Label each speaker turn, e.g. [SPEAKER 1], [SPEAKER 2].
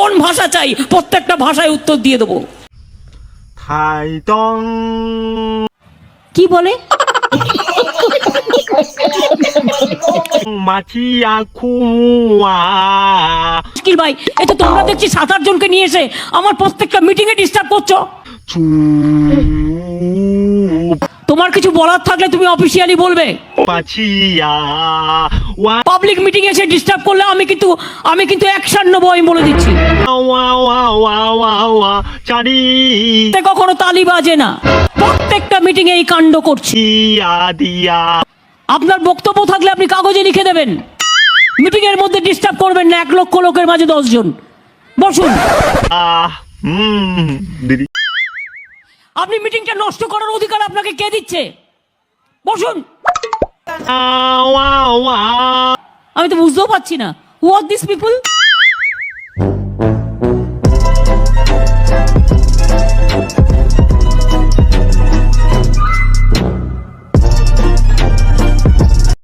[SPEAKER 1] কোন ভাষা চাই প্রত্যেকটা ভাষায় উত্তর দিয়ে দেবো।
[SPEAKER 2] থাইতং
[SPEAKER 1] কি বলে?
[SPEAKER 2] মাছিয়া খুয়া
[SPEAKER 1] মুশকিল ভাই, এই তো তোমরা দেখছি 7-8 জনকে নিয়ে এসে আমার প্রত্যেকটা মিটিং এ ডিস্টার্ব করছো।
[SPEAKER 2] চুপ
[SPEAKER 1] তোমার কিছু বলার থাকলে তুমি অফিসিয়ালি বলবে।
[SPEAKER 2] মাছিয়া ওয়া
[SPEAKER 1] পাবলিক মিটিং এসে ডিস্টার্ব করলে আমি কিন্তু অ্যাকশন নেবো, আমি বলে দিচ্ছি।
[SPEAKER 2] ওয়া ওয়া ওয়া ওয়া ওয়া চারি
[SPEAKER 1] কখনো তালি বাজে না, প্রত্যেকটা মিটিং এ এই কাণ্ড করছি।
[SPEAKER 2] দিয়া দিয়া
[SPEAKER 1] আপনার বক্তব্য থাকলে আপনি কাগজে লিখে দেবেন। মিটিং এর মধ্যে ডিস্টার্ব করবেন না, 1 লক্ষ লোকের মাঝে 10 জন। বসুন।
[SPEAKER 2] দিদি
[SPEAKER 1] আপনি মিটিংটা নষ্ট করার অধিকার আপনাকে কে দিচ্ছে? বসুন।
[SPEAKER 2] ওয়া ওয়া
[SPEAKER 1] আমি তো বুঝতেও পারছি না, হু আর দিস পিপল?